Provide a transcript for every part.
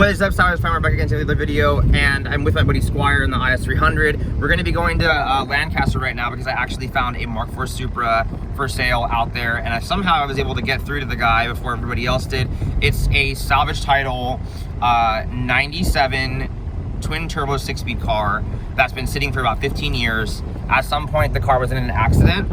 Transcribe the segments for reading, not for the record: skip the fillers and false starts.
What is up, Stylers? We're back again to another video, and I'm with my buddy Squire in the IS300. We're going to be going to Lancaster right now because I actually found a Mark IV Supra for sale out there, and somehow I was able to get through to the guy before everybody else did. It's a salvage title 97 twin turbo 6-speed car that's been sitting for about 15 years. At some point the car was in an accident,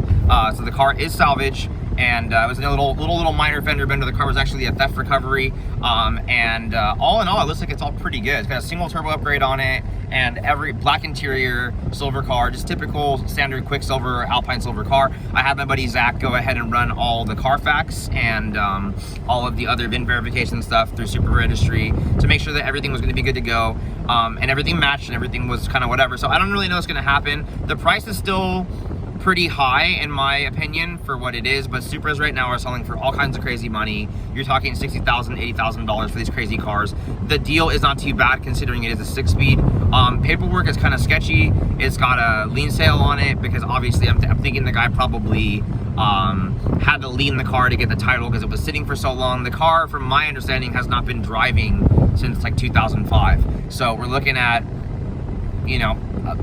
so the car is salvage, and it was in a little minor fender bender. The car was actually a theft recovery, and all in all, it looks like it's all pretty good. It's got a single turbo upgrade on it, and every black interior, silver car, just typical standard Quicksilver Alpine silver car. I had my buddy Zach go ahead and run all the Carfax and all of the other VIN verification stuff through Supra Registry to make sure that everything was going to be good to go, and everything matched and everything was kind of whatever. So I don't really know what's going to happen. The price is still pretty high in my opinion for what it is, but Supras right now are selling for all kinds of crazy money. You're talking $60,000, $80,000 for these crazy cars. The deal is not too bad considering it is a 6-speed. Paperwork is kind of sketchy. It's got a lien sale on it because obviously I'm thinking the guy probably had to lien the car to get the title because it was sitting for so long. The car, from my understanding, has not been driving since like 2005. So we're looking at, you know,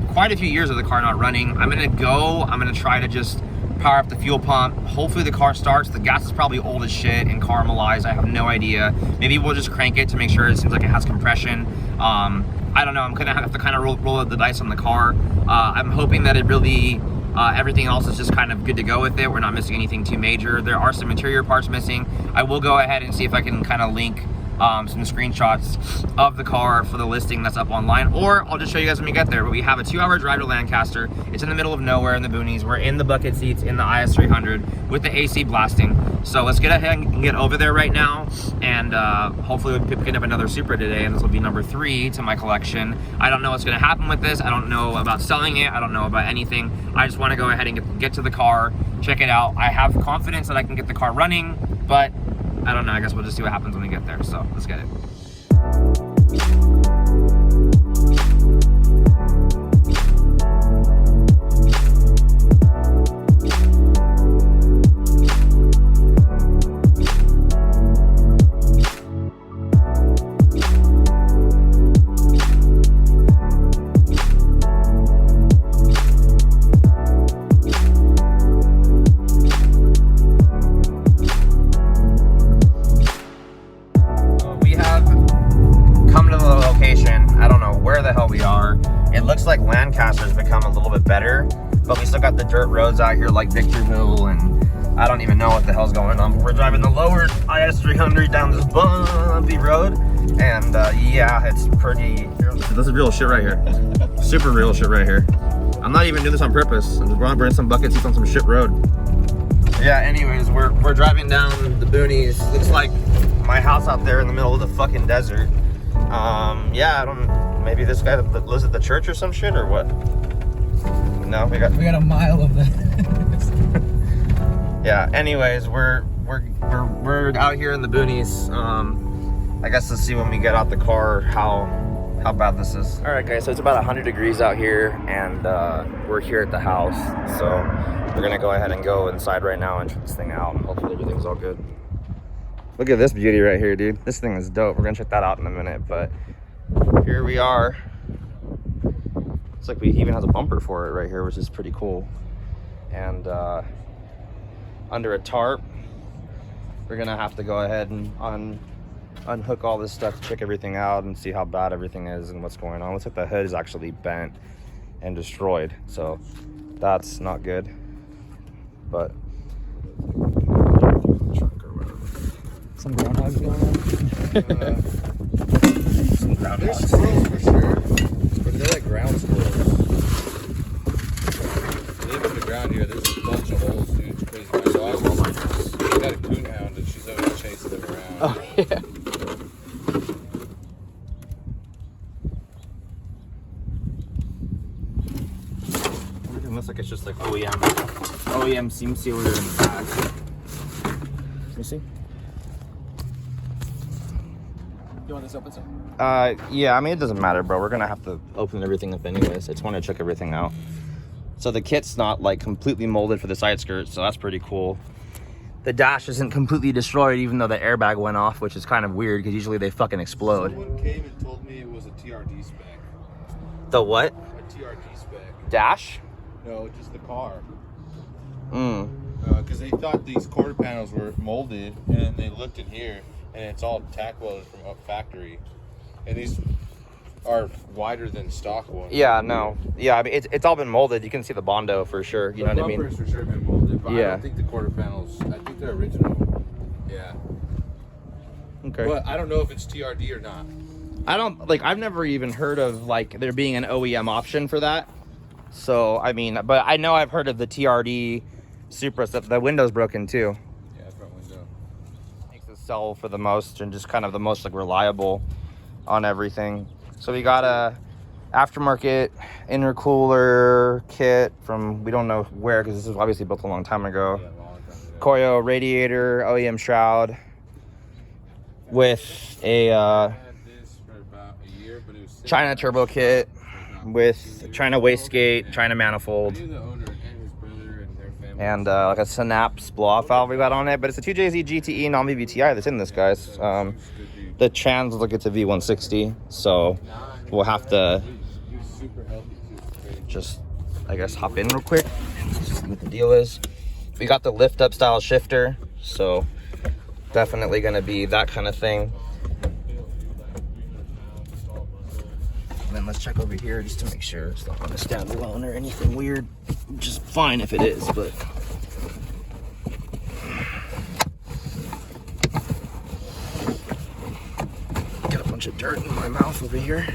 quite a few years of the car not running. I'm gonna try to just power up the fuel pump. Hopefully the car starts. The gas is probably old as shit and caramelized. I have no idea. Maybe we'll just crank it to make sure it seems like it has compression. I don't know. I'm gonna have to kind of roll the dice on the car. I'm hoping that it really everything else is just kind of good to go with it. We're not missing anything too major. There are some interior parts missing. I will go ahead and see if I can kind of link some screenshots of the car for the listing that's up online, or I'll just show you guys when we get there. But we have a 2-hour drive to Lancaster. It's in the middle of nowhere in the boonies. We're in the bucket seats in the IS300 with the AC blasting. So let's get ahead and get over there right now, and hopefully we'll be picking up another Supra today, and this will be number 3 to my collection. I don't know what's going to happen with this. I don't know about selling it. I don't know about anything. I just want to go ahead and get to the car, check it out. I have confidence that I can get the car running, but I don't know. I guess we'll just see what happens when we get there. So let's get it. Like Lancaster's become a little bit better, but we still got the dirt roads out here like Victorville, and I don't even know what the hell's going on. We're driving the lower IS300 down this bumpy road, and yeah, it's pretty. This is real shit right here. Super real shit right here. I'm not even doing this on purpose. I'm just burning some bucket seats on some shit road. Yeah, anyways, we're driving down the boonies. Looks like my house out there in the middle of the fucking desert. Yeah, I don't. Maybe this guy lives at the church or some shit, or what? No, we got a mile of that. Yeah. Anyways, we're out here in the boonies. I guess let's see when we get out the car how bad this is. All right, guys. So it's about 100 degrees out here, and we're here at the house. So we're gonna go ahead and go inside right now and check this thing out, and hopefully everything's all good. Look at this beauty right here, dude. This thing is dope. We're gonna check that out in a minute, but here we are. Looks like we even has a bumper for it right here, which is pretty cool. And under a tarp, we're gonna have to go ahead and unhook all this stuff to check everything out and see how bad everything is and what's going on. Looks like the hood is actually bent and destroyed, so that's not good. But some groundhogs going on. Some groundhogs. There's squirrels for sure, but they're like ground squirrels. They live in the ground here. There's a bunch of holes, dude. It's crazy. My dog got a coonhound, and she's always chasing them around. Oh yeah. Everything looks like it's just like OEM seam sealer in the back. Let me see. You want this open, sir? Yeah, I mean, it doesn't matter, bro. We're gonna have to open everything up anyways. I just want to check everything out. So the kit's not like completely molded for the side skirt, so that's pretty cool. the dash isn't completely destroyed, even though the airbag went off, which is kind of weird because usually they fucking explode. Someone came and told me it was a TRD spec. The what? A TRD spec. Dash? No, just the car. Mm. Because they thought these quarter panels were molded, and they looked in here, and it's all tack welded from up factory. And these are wider than stock ones. Yeah, no. Yeah, I mean, it's all been molded. You can see the Bondo for sure. You know what I mean? The bumpers for sure been molded, but Yeah. I don't think the quarter panels, I think they're original. Yeah. Okay. But I don't know if it's TRD or not. I've never even heard of, like, there being an OEM option for that. So, I mean, but I know I've heard of the TRD Supra stuff. The window's broken, too. Yeah, front window. Makes it sell for the most and just kind of the most, like, reliable on everything. So we got a Aftermarket Intercooler Kit from, we don't know where, because this was obviously built a long time ago. Yeah, long time ago. Coyo radiator, OEM shroud with a I had this for about a year, but it was China turbo kit with China wastegate, China manifold, I knew the owner and his brother and their family. and like a Synapse blow-off valve we got on it. But it's a 2JZ GTE non-VVTi that's in this, guys. The trans look, it's a V160, so we'll have to just, I guess, hop in real quick, see what the deal is. We got the lift-up style shifter, so definitely gonna be that kind of thing. And then let's check over here just to make sure it's not on a standalone or anything weird. Which is fine if it is, but got a bunch of dirt in my mouth over here.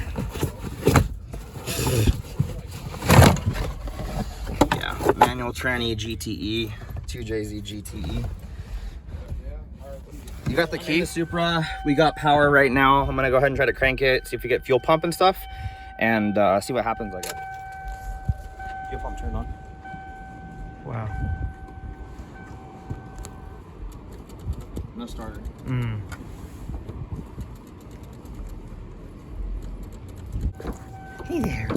Yeah, manual tranny GTE, 2JZ GTE. You got the key? The Supra. We got power right now. I'm gonna go ahead and try to crank it, see if we get fuel pump and stuff, and see what happens, I guess. Fuel pump turned on. Wow. No starter. Hey there.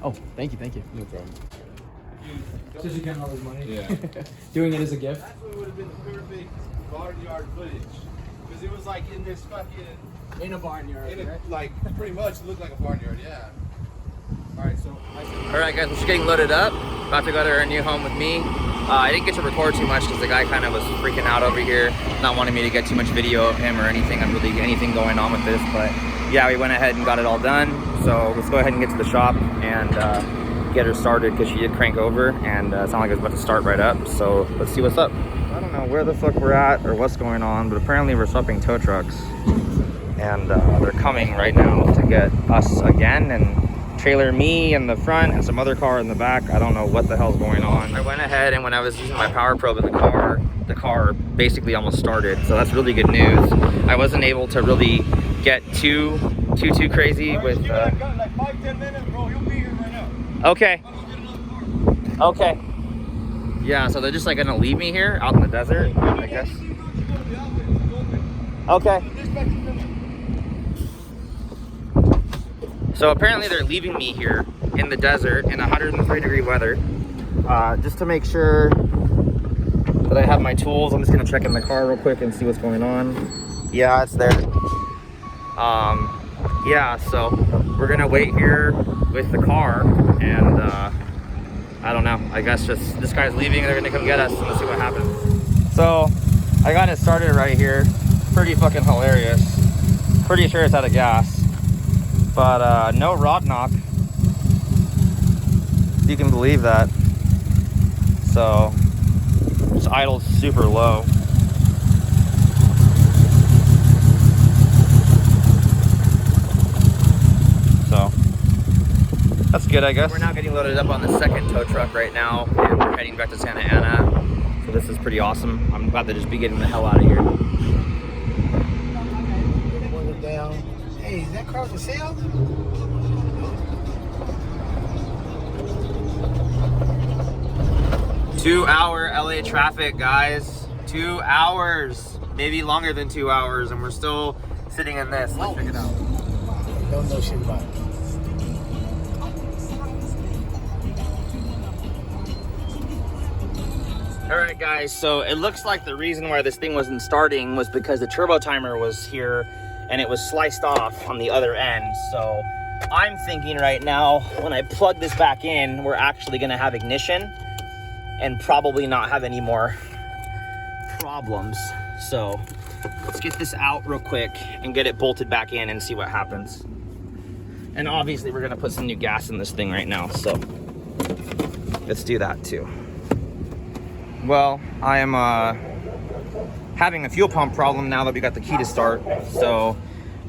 Oh, thank you. No problem. Since you getting all this money. Yeah. Doing it as a gift. That's what would have been the perfect barnyard footage. Because it was like in this fucking, In a barnyard, right? like pretty much it looked like a barnyard, yeah. Alright, so Alright guys, we're just getting loaded up. About to go to our new home with me. I didn't get to record too much because the guy kind of was freaking out over here, not wanting me to get too much video of him or anything, really anything going on with this. But yeah, we went ahead and got it all done. So let's go ahead and get to the shop and get her started, because she did crank over and it sounded like it was about to start right up. So let's see what's up. I don't know where the fuck we're at or what's going on, but apparently we're swapping tow trucks. And they're coming right now to get us again and trailer me in the front and some other car in the back. I don't know what the hell's going on. I went ahead, and when I was using my power probe in the car basically almost started, so that's really good news. I wasn't able to really get too crazy with like 5-10 minutes, bro. You'll be here right now. Okay. Okay. Yeah, so they're just like gonna leave me here out in the desert, I guess. Okay. So apparently they're leaving me here in the desert in 103-degree weather, just to make sure that I have my tools. I'm just gonna check in the car real quick and see what's going on. Yeah, it's there. Yeah, so we're gonna wait here with the car, and I don't know, I guess just this guy's leaving, they're gonna come get us, and let's see what happens. So I got it started right here. Pretty fucking hilarious. Pretty sure it's out of gas. But no rod knock, if you can believe that. So it's idled super low. So that's good, I guess. We're now getting loaded up on the second tow truck right now, and we're heading back to Santa Ana. So this is pretty awesome. I'm glad to just be getting the hell out of here. Hey, is that car for sale? 2-hour LA traffic, guys. 2 hours, maybe longer than 2 hours, and we're still sitting in this. Let's check it out. Don't know shit about it. All right, guys, so it looks like the reason why this thing wasn't starting was because the turbo timer was here and it was sliced off on the other end. So I'm thinking right now, when I plug this back in, we're actually gonna have ignition and probably not have any more problems. So let's get this out real quick and get it bolted back in and see what happens. And obviously we're gonna put some new gas in this thing right now, so let's do that too. Well, I am having a fuel pump problem now that we got the key to start, so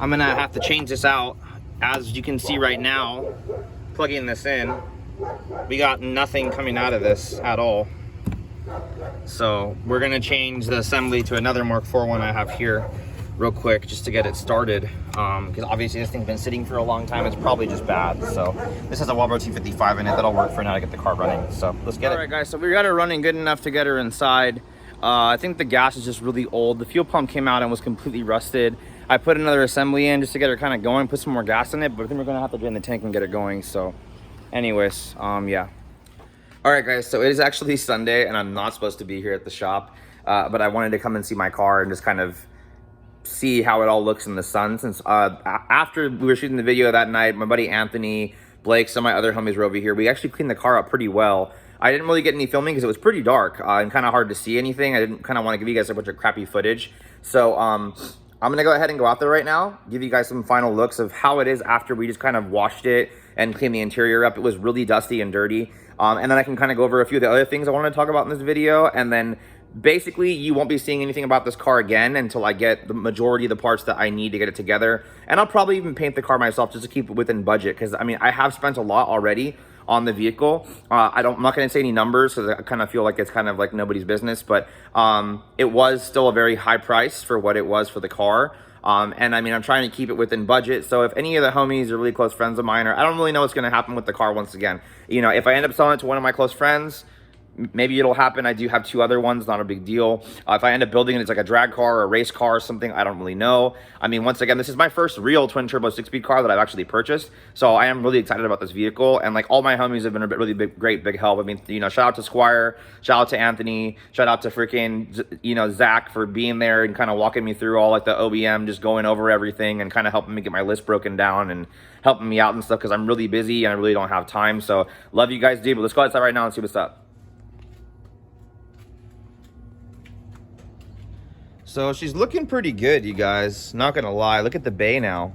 I'm gonna have to change this out. As you can see right now, plugging this in, we got nothing coming out of this at all. So we're gonna change the assembly to another Mark IV one I have here real quick just to get it started, because obviously this thing's been sitting for a long time. It's probably just bad. So this has a Walbro T55 in it. That'll work for now to get the car running. So let's get it. All right, guys, so we got it running good enough to get her inside. I think the gas is just really old. The fuel pump came out and was completely rusted. I put another assembly in just to get her kind of going, put some more gas in it, but I think we're gonna have to drain the tank and get it going. So anyways, yeah. All right, guys, so it is actually Sunday and I'm not supposed to be here at the shop, but I wanted to come and see my car and just kind of see how it all looks in the sun. Since after we were shooting the video that night, my buddy Anthony, Blake, some of my other homies were over here. We actually cleaned the car up pretty well. I didn't really get any filming because it was pretty dark and kind of hard to see anything. I didn't kind of want to give you guys a bunch of crappy footage. So I'm gonna go ahead and go out there right now, give you guys some final looks of how it is after we just kind of washed it and cleaned the interior up. It was really dusty and dirty. And then I can kind of go over a few of the other things I wanted to talk about in this video, and then basically you won't be seeing anything about this car again until I get the majority of the parts that I need to get it together. And I'll probably even paint the car myself just to keep it within budget, because I mean, I have spent a lot already on the vehicle. I'm not going to say any numbers because I kind of feel like it's kind of like nobody's business, but it was still a very high price for what it was for the car. And I mean, I'm trying to keep it within budget. So if any of the homies are really close friends of mine, or I don't really know what's going to happen with the car once again, you know, if I end up selling it to one of my close friends, maybe it'll happen. I do have 2 other ones, not a big deal. If I end up building it, it's like a drag car or a race car or something, I don't really know. I mean, once again, this is my first real twin turbo 6-speed car that I've actually purchased. So I am really excited about this vehicle. And like all my homies have been a really great big help. I mean, you know, shout out to Squire, shout out to Anthony, shout out to freaking, you know, Zach for being there and kind of walking me through all like the OEM, just going over everything and kind of helping me get my list broken down and helping me out and stuff, because I'm really busy and I really don't have time. So love you guys, dude. But let's go outside right now and see what's up. So she's looking pretty good, you guys. Not gonna lie, look at the bay now.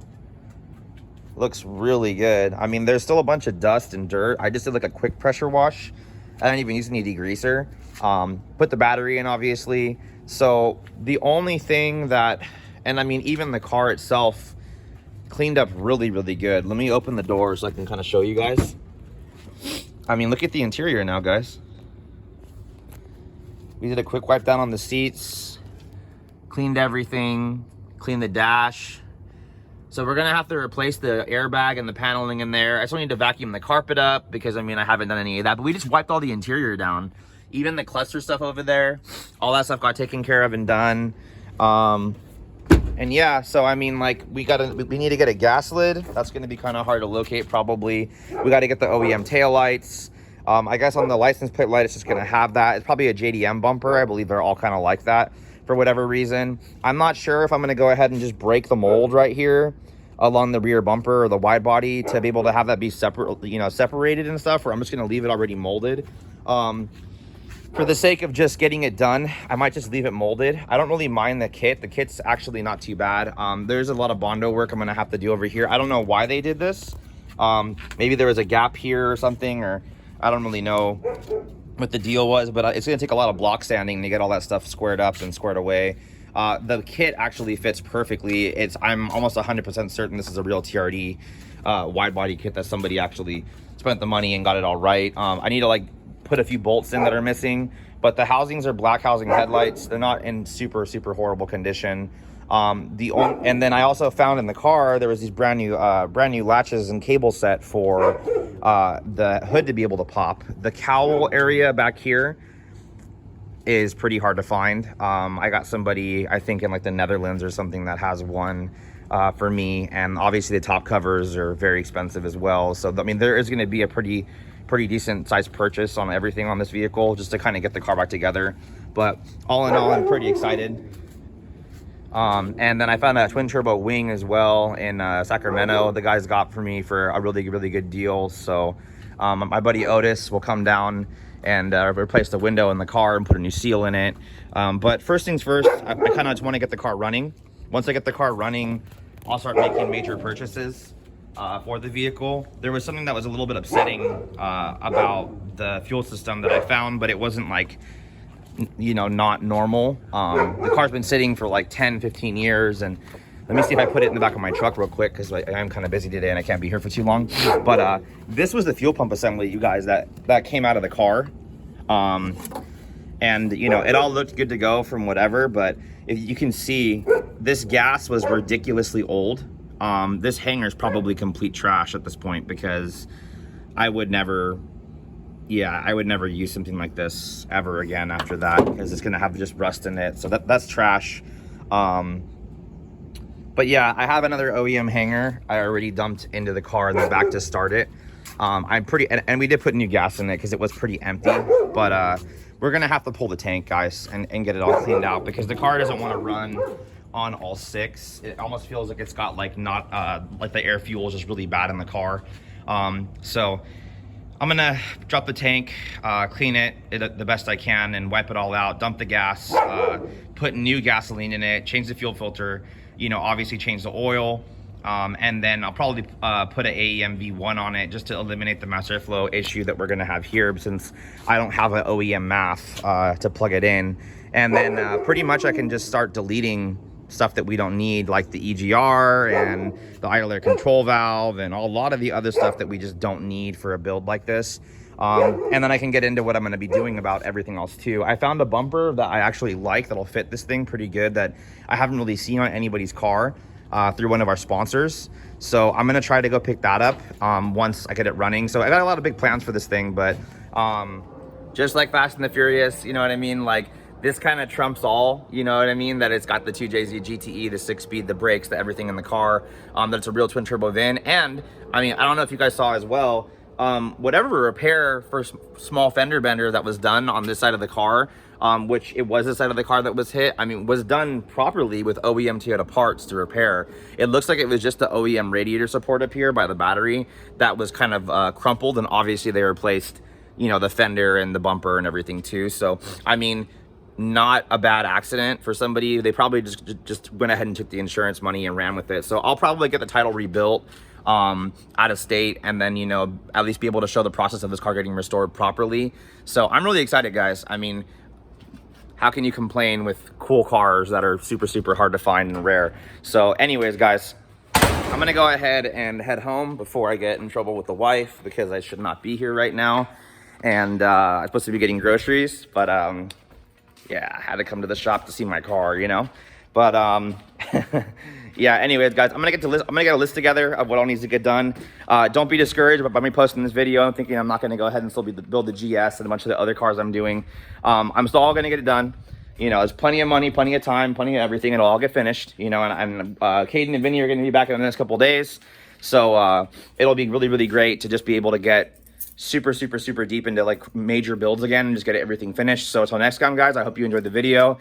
Looks really good. I mean, there's still a bunch of dust and dirt. I just did like a quick pressure wash. I didn't even use any degreaser. Put the battery in, obviously. So the only thing that, and I mean, even the car itself cleaned up really, really good. Let me open the door so I can kind of show you guys. I mean, look at the interior now, guys. We did a quick wipe down on the seats. Cleaned everything, cleaned the dash. So we're gonna have to replace the airbag and the paneling in there. I still need to vacuum the carpet up because I mean, I haven't done any of that, but we just wiped all the interior down. Even the cluster stuff over there, all that stuff got taken care of and done. And yeah, so I mean, like we need to get a gas lid. That's gonna be kind of hard to locate probably. We gotta get the OEM taillights. I guess on the license plate light, it's just gonna have that. It's probably a JDM bumper. I believe they're all kind of like that for whatever reason. I'm not sure if I'm gonna go ahead and just break the mold right here along the rear bumper or the wide body to be able to have that be separate, you know, separated and stuff, or I'm just gonna leave it already molded. For the sake of just getting it done, I might just leave it molded. I don't really mind the kit. The kit's actually not too bad. There's a lot of Bondo work I'm gonna have to do over here. I don't know why they did this. Maybe there was a gap here or something, or I don't really know what the deal was, but it's gonna take a lot of block sanding to get all that stuff squared up and squared away. The kit actually fits perfectly. I'm almost 100% certain this is a real TRD wide body kit that somebody actually spent the money and got it all right. I need to like put a few bolts in that are missing, but the housings are black housing headlights. They're not in super horrible condition. And then I also found in the car there was these brand new latches and cable set for the hood to be able to pop. The cowl area back here is pretty hard to find. I got somebody, I think in like the Netherlands or something, that has one for me, and obviously the top covers are very expensive as well. So I mean, there is going to be a pretty decent sized purchase on everything on this vehicle just to kind of get the car back together. But all in all, I'm pretty excited. And then I found a twin turbo wing as well in Sacramento. The guys got for me for a really good deal. So my buddy Otis will come down and replace the window in the car and put a new seal in it. But first things first, I kind of just want to get the car running. Once I get the car running, I'll start making major purchases for the vehicle. There was something that was a little bit upsetting about the fuel system that I found, but it wasn't like, you know, not normal. The car's been sitting for like 10-15 years, and let me see if I put it in the back of my truck real quick, because I'm kind of busy today and I can't be here for too long. But this was the fuel pump assembly, you guys, that came out of the car. And you know, it all looked good to go from whatever, but if you can see, this gas was ridiculously old. This hanger's probably complete trash at this point, because I would never use something like this ever again after that, because it's gonna have just rust in it. So that's trash. But yeah, I have another OEM hanger I already dumped into the car in the back to start it. And we did put new gas in it because it was pretty empty, but we're gonna have to pull the tank, guys, and get it all cleaned out, because the car doesn't want to run on all six. It almost feels like it's got like like the air fuel is just really bad in the car. So I'm gonna drop the tank, clean it the best I can, and wipe it all out, dump the gas, put new gasoline in it, change the fuel filter, you know, obviously change the oil. And then I'll probably put an AEM V1 on it just to eliminate the mass airflow issue that we're gonna have here, since I don't have an OEM MAF to plug it in. And then pretty much I can just start deleting stuff that we don't need, like the EGR and the idle air control valve and a lot of the other stuff that we just don't need for a build like this. And then I can get into what I'm going to be doing about everything else too. I found a bumper that I actually like that'll fit this thing pretty good, that I haven't really seen on anybody's car through one of our sponsors. So I'm going to try to go pick that up once I get it running. So I got a lot of big plans for this thing, but just like Fast and the Furious, you know what I mean? Like, this kind of trumps all, you know what I mean? That it's got the 2JZ GTE, the 6-speed, the brakes, the everything in the car, that it's a real twin turbo VIN. And I mean, I don't know if you guys saw as well, whatever repair for small fender bender that was done on this side of the car, which it was the side of the car that was hit, I mean, was done properly with OEM Toyota parts to repair. It looks like it was just the OEM radiator support up here by the battery that was kind of crumpled, and obviously they replaced, you know, the fender and the bumper and everything too. So, I mean, not a bad accident for somebody. They probably just went ahead and took the insurance money and ran with it. So I'll probably get the title rebuilt out of state, and then, you know, at least be able to show the process of this car getting restored properly. So I'm really excited, guys. I mean, how can you complain with cool cars that are super hard to find and rare? So anyways, guys, I'm gonna go ahead and head home before I get in trouble with the wife, because I should not be here right now. And I'm supposed to be getting groceries, but yeah, I had to come to the shop to see my car, you know. But yeah, anyways, guys, I'm gonna get a list together of what all needs to get done. Don't be discouraged by me posting this video. I'm thinking I'm not gonna go ahead and still build the GS and a bunch of the other cars I'm doing. I'm still all gonna get it done. You know, there's plenty of money, plenty of time, plenty of everything. It'll all get finished, you know. And Caden and Vinny are gonna be back in the next couple of days. So it'll be really great to just be able to get super deep into like major builds again and just get everything finished. So until next time, guys, I hope you enjoyed the video.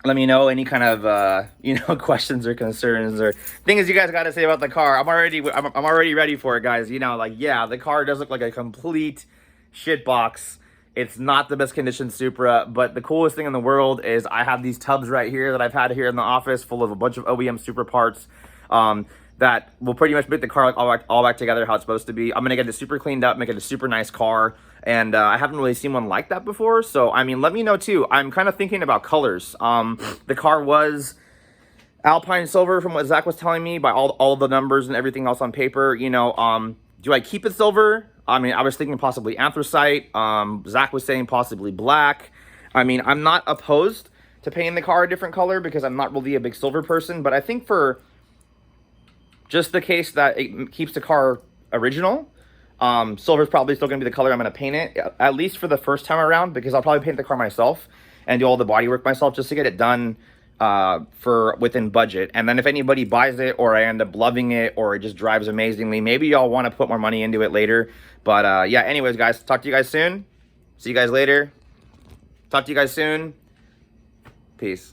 Let me know any kind of you know, questions or concerns or things you guys got to say about the car. I'm already ready for it, guys. You know, like, yeah, the car does look like a complete shit box. It's not the best condition Supra, but the coolest thing in the world is I have these tubs right here that I've had here in the office full of a bunch of OEM Supra parts that will pretty much make the car all back together how it's supposed to be. I'm gonna get it super cleaned up, make it a super nice car, and I haven't really seen one like that before. So I mean, let me know too. I'm kind of thinking about colors. The car was Alpine silver from what Zach was telling me by all the numbers and everything else on paper. You know, do I keep it silver? I mean, I was thinking possibly anthracite. Zach was saying possibly black. I mean, I'm not opposed to painting the car a different color because I'm not really a big silver person, but I think for just the case that it keeps the car original, Silver's probably still gonna be the color I'm gonna paint it, at least for the first time around, because I'll probably paint the car myself and do all the body work myself just to get it done for within budget. And then if anybody buys it or I end up loving it or it just drives amazingly, maybe y'all want to put more money into it later. But yeah, anyways, guys, talk to you guys soon. See you guys later. Talk to you guys soon. Peace.